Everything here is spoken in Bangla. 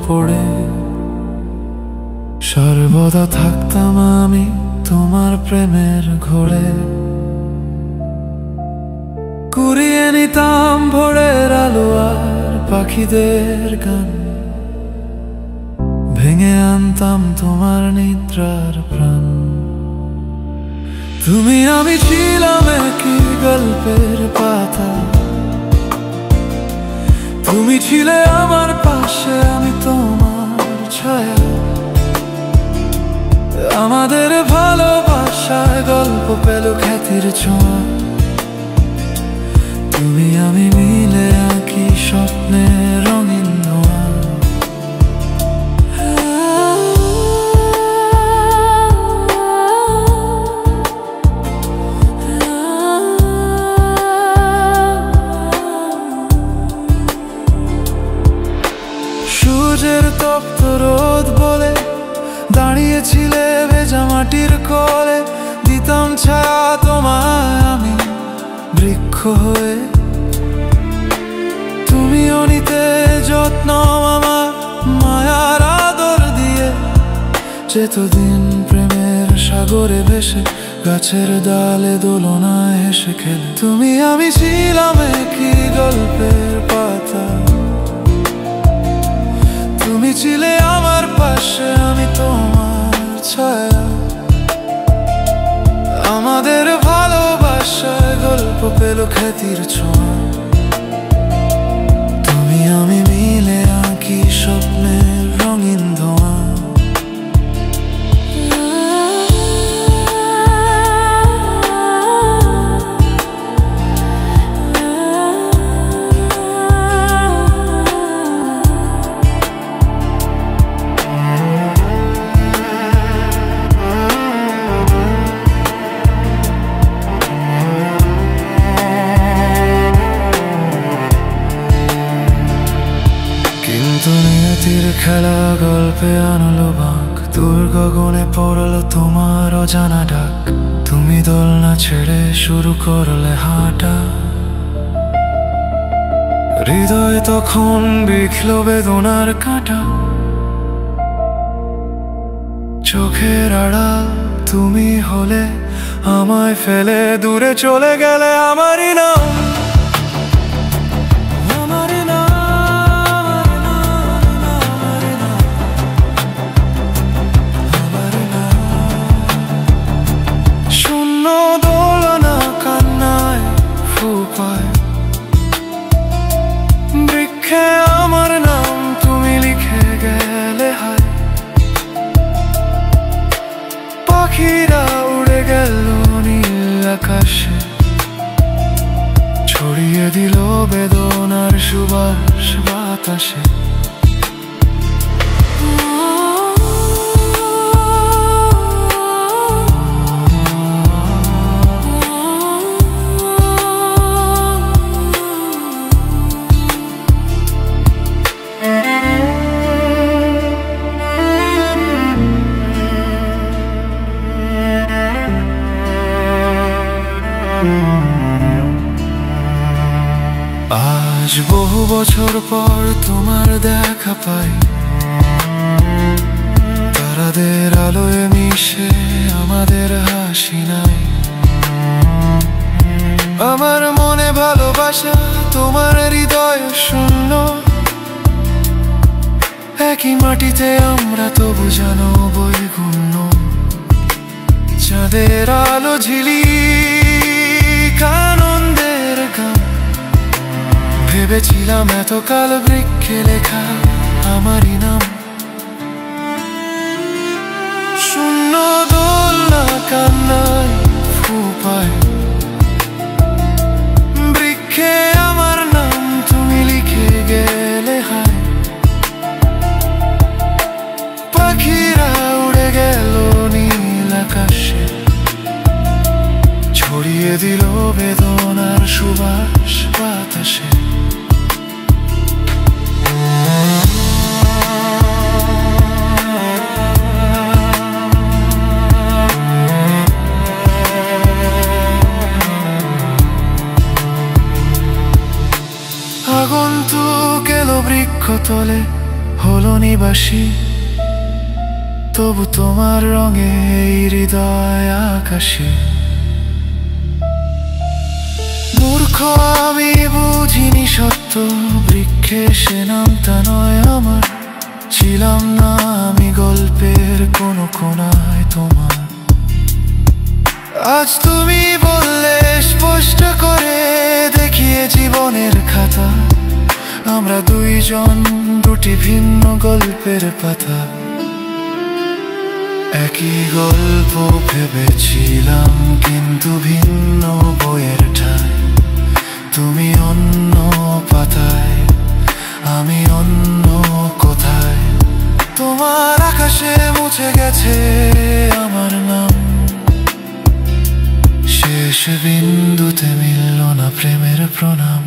পড়ে সর্বদা থাকতাম আমি তোমার প্রেমের ঘোরে। কুড়িয়ে নিতাম ভোরের আলো আর পাখিদের গান, ভেঙে আনতাম তোমার নিদ্রার প্রাণ। তুমি আমি ছিলাম একই গল্পের পাতা, তুমি ছিলে আমার পাশে, আমি তোমার ছায়া। আমাদের ভালোবাসায় গল্প পেল খ্যাতির ছোঁয়া। তুমি আমি মিলে আঁকি স্বপ্নের রঙিন ধোঁয়া। সূর্যের তপ্ত রোদ বলে দাঁড়িয়েছিলে ভেজা মাটির কোলে, দিতাম ছায়া তোমায় আমি বৃক্ষ হয়ে। তুমিও নিতে যত্ন আমার মায়ার আদর দিয়ে, যেতদিন প্রেমের সাগরে ভেসে গাছের ডালে দোলনায় হেসে খেলে। তুমি আমি ছিলাম একই গল্পের পাতা, তুমি ছিলে আমার পাশে, আমি তোমার ছায়া। আমাদের ভালোবাসায় গল্প পেল খ্যাতির ছোঁয়া। তুমি আমি মিলে আঁকি স্বপ্নের রঙিন ধোঁয়া। নিয়তির খেলা গল্পে আনলো বাঁক, দূর গগনে পড়লো তোমার অজানা ডাক। তুমি দোলনা ছেড়ে শুরু করলে হাঁটা, হৃদয় তখন বিখলো বেদনার কাঁটা। চোখের আড়াল তুমি হলে, আমায় ফেলে দূরে চলে গেলে। আমারই নাম দোলনা কান্নায় ফুপায়, বৃক্ষে আমার নাম তুমি লিখে গেলে হায়। পাখিরা উড়ে গেল নীল আকাশে, ছড়িয়ে দিল বেদনার সুবাস বাতাসে। আজ বহু বছর পর তোমার দেখা পাই, তারাদের আলোয় মিশে আমাদের হাসি নাই। আমার মনে ভালোবাসা, তোমার হৃদয় শূন্য। একই মাটিতে আমরা তবু জানো বৈগুণ্য। চাঁদের আলো ঝিলিক আনন্দের গান, ভেবেছিলাম এতকাল বৃক্ষে লেখা আমারই নাম। শূন্য দোলনা কান্নায় ফুপায়, বৃক্ষে আমার নাম তুমি লিখে গেলে হায়। পাখিরা উড়ে গেল নীল আকাশে, ছড়িয়ে দিল বেদনার সুবাস বাতাসে। আগন্তুক এলো বৃক্ষ তলে, হলো নিবা বাসি, তবু তোমার রঙে এই হৃদয় আকাশে। মূর্খ আমি বুঝিনি সত্য, বৃক্ষে সে নামটা নয় আমার। ছিলাম না আমি গল্পের কোনো কোনায় তোমার। আজ তুমি বললে স্পষ্ট করে, দেখিয়ে জীবনের খাতা, আমরা দুইজন দুটি ভিন্ন গল্পের পাতা। একই গল্প ভেবেছিলাম, কিন্তু ভিন্ন বইয়ের ঠায়। তুমি অন্য পাতায়, আমি অন্য কোথায়। তোমার আকাশে মুছে গেছে আমার নাম, শেষ বিন্দুতে মিলল না প্রেমের প্রণাম।